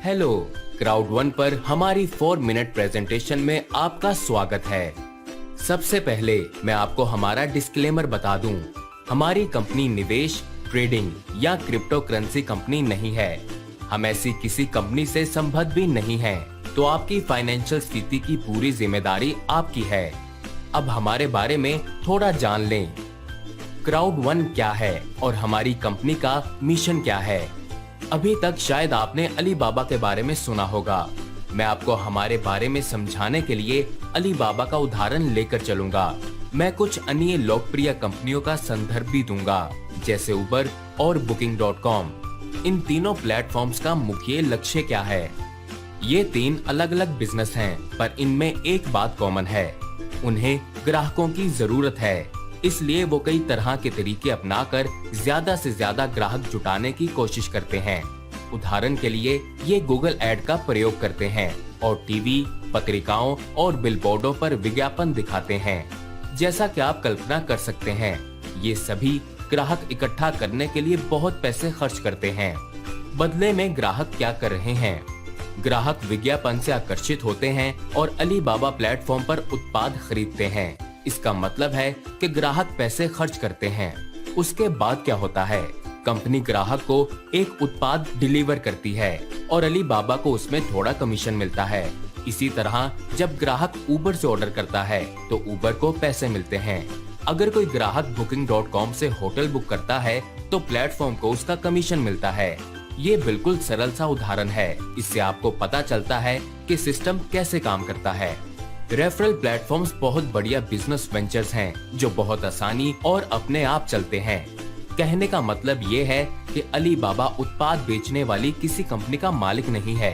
Hello, crowd one पर हमारी 4 minute presentation में आपका स्वागत है। सबसे पहले मैं आपको हमारा डिस्क्लेमर बता दूं। हमारी कंपनी निवेश, ट्रेडिंग या क्रिप्टो करेंसी कंपनी नहीं है। हम ऐसी किसी कंपनी से संबद्ध भी नहीं हैं, तो आपकी फाइनेंशियल स्थिति की पूरी जिम्मेदारी आपकी है। अब हमारे बारे में थोड़ा जान लें। क्राउड वन क्या है और हमारी कंपनी का मिशन क्या है। अभी तक शायद आपने अलीबाबा के बारे में सुना होगा। मैं आपको हमारे बारे में समझाने के लिए अलीबाबा का उदाहरण लेकर चलूंगा। मैं कुछ अन्य लोकप्रिय कंपनियों का संदर्भ भी दूंगा, जैसे उबर और Booking.com। इन तीनों प्लेटफॉर्म्स का मुख्य लक्ष्य क्या है। ये 3 अलग अलग बिजनेस हैं, पर इनमें एक बात कॉमन है। उन्हें ग्राहकों की जरूरत है, इसलिए वो कई तरह के तरीके अपनाकर ज्यादा से ज्यादा ग्राहक जुटाने की कोशिश करते हैं। उदाहरण के लिए ये गूगल ऐड का प्रयोग करते हैं और टीवी, पत्रिकाओं और बिलबोर्डों पर विज्ञापन दिखाते हैं। जैसा कि आप कल्पना कर सकते हैं, ये सभी ग्राहक इकट्ठा करने के लिए बहुत पैसे खर्च करते हैं। बदले में ग्राहक क्या कर रहे हैं? ग्राहक विज्ञापन से आकर्षित होते हैं और अलीबाबा प्लेटफॉर्म पर उत्पाद खरीदते हैं। इसका मतलब है कि ग्राहक पैसे खर्च करते हैं। उसके बाद क्या होता है? कंपनी ग्राहक को एक उत्पाद डिलीवर करती है और अलीबाबा को उसमें थोड़ा कमीशन मिलता है। इसी तरह जब ग्राहक उबर से ऑर्डर करता है तो उबर को पैसे मिलते हैं। अगर कोई ग्राहक Booking.com से होटल बुक करता है तो प्लेटफॉर्म को उसका कमीशन मिलता है। ये बिल्कुल सरल सा उदाहरण है। इससे आपको पता चलता है कि सिस्टम कैसे काम करता है। रेफरल प्लेटफॉर्म्स बहुत बढ़िया बिजनेस वेंचर्स हैं, जो बहुत आसानी और अपने आप चलते हैं। कहने का मतलब ये है कि अलीबाबा उत्पाद बेचने वाली किसी कंपनी का मालिक नहीं है।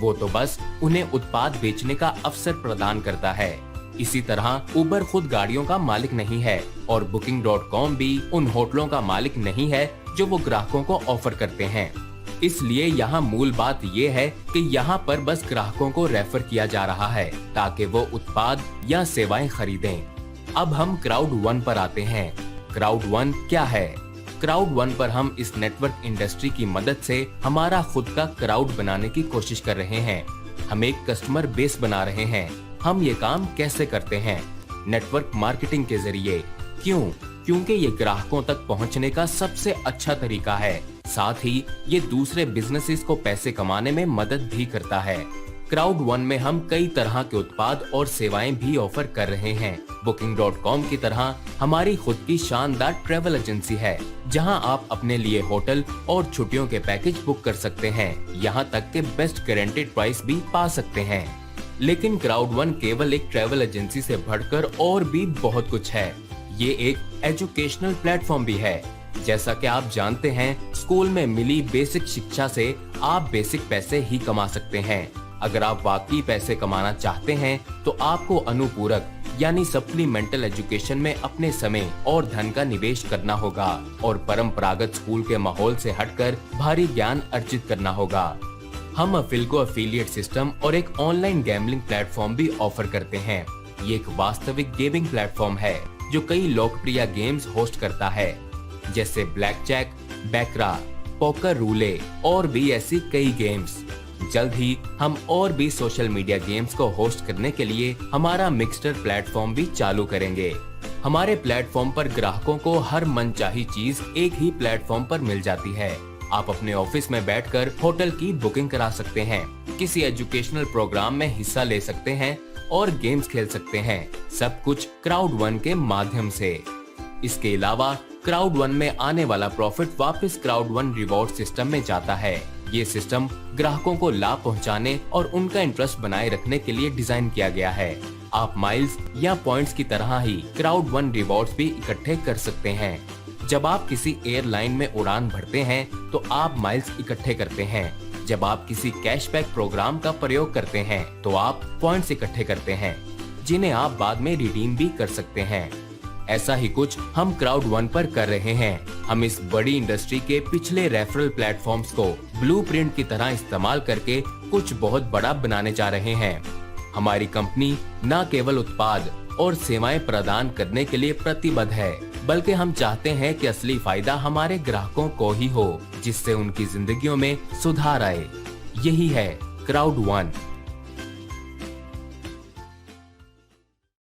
वो तो बस उन्हें उत्पाद बेचने का अवसर प्रदान करता है। इसी तरह उबर खुद गाड़ियों का मालिक नहीं है और Booking.com भी उन होटलों का मालिक नहीं है जो वो ग्राहकों को ऑफर करते हैं। इसलिए यहाँ मूल बात ये है कि यहाँ पर बस ग्राहकों को रेफर किया जा रहा है ताकि वो उत्पाद या सेवाएं खरीदें। अब हम क्राउड वन पर आते हैं। क्राउड वन क्या है? क्राउड वन पर हम इस नेटवर्क इंडस्ट्री की मदद से हमारा खुद का क्राउड बनाने की कोशिश कर रहे हैं। हम एक कस्टमर बेस बना रहे हैं। हम ये काम कैसे करते हैं? नेटवर्क मार्केटिंग के जरिए। क्यों? क्योंकि ये ग्राहकों तक पहुंचने का सबसे अच्छा तरीका है। साथ ही ये दूसरे बिजनेसेस को पैसे कमाने में मदद भी करता है। क्राउड वन में हम कई तरह के उत्पाद और सेवाएं भी ऑफर कर रहे हैं। Booking.com की तरह हमारी खुद की शानदार ट्रैवल एजेंसी है, जहां आप अपने लिए होटल और छुट्टियों के पैकेज बुक कर सकते हैं। यहां तक के बेस्ट गारंटीड प्राइस भी पा सकते हैं। लेकिन क्राउड वन केवल एक ट्रैवल एजेंसी से बढ़कर और भी बहुत कुछ है। ये एक एजुकेशनल प्लेटफॉर्म भी है। जैसा कि आप जानते हैं, स्कूल में मिली बेसिक शिक्षा से आप बेसिक पैसे ही कमा सकते हैं। अगर आप वाकई पैसे कमाना चाहते हैं तो आपको अनुपूरक यानी सप्लीमेंटल एजुकेशन में अपने समय और धन का निवेश करना होगा और परंपरागत स्कूल के माहौल से हटकर भारी ज्ञान अर्जित करना होगा। हम अफिल्को एफिलिएट सिस्टम और एक ऑनलाइन गैम्बलिंग प्लेटफॉर्म भी ऑफर करते हैं। ये एक वास्तविक गेमिंग प्लेटफॉर्म है जो कई लोकप्रिय गेम्स होस्ट करता है, जैसे ब्लैक जैक, बैकरा, पोकर रूले और भी ऐसी कई गेम्स। जल्द ही हम और भी सोशल मीडिया गेम्स को होस्ट करने के लिए हमारा मिक्सटर प्लेटफॉर्म भी चालू करेंगे। हमारे प्लेटफॉर्म पर ग्राहकों को हर मनचाही चीज एक ही प्लेटफॉर्म पर मिल जाती है। आप अपने ऑफिस में बैठकर होटल की बुकिंग करा सकते हैं, किसी एजुकेशनल प्रोग्राम में हिस्सा ले सकते हैं और गेम्स खेल सकते हैं। सब कुछ क्राउड वन के माध्यम से। इसके अलावा क्राउड वन में आने वाला प्रॉफिट वापस क्राउड वन रिवॉर्ड सिस्टम में जाता है। ये सिस्टम ग्राहकों को लाभ पहुंचाने और उनका इंटरेस्ट बनाए रखने के लिए डिजाइन किया गया है। आप माइल्स या पॉइंट्स की तरह ही क्राउड वन रिवॉर्ड्स भी इकट्ठे कर सकते हैं। जब आप किसी एयरलाइन में उड़ान भरते हैं तो आप माइल्स इकट्ठे करते हैं। जब आप किसी कैशबैक प्रोग्राम का प्रयोग करते हैं तो आप पॉइंट्स इकट्ठे करते हैं, जिन्हें आप बाद में रिडीम भी कर सकते हैं। ऐसा ही कुछ हम क्राउड वन पर कर रहे हैं। हम इस बड़ी इंडस्ट्री के पिछले रेफरल प्लेटफॉर्म्स को ब्लूप्रिंट की तरह इस्तेमाल करके कुछ बहुत बड़ा बनाने जा रहे हैं। हमारी कंपनी न केवल उत्पाद और सेवाएं प्रदान करने के लिए प्रतिबद्ध है, बल्कि हम चाहते हैं कि असली फायदा हमारे ग्राहकों को ही हो, जिससे उनकी जिंदगियों में सुधार आए। यही है क्राउड वन।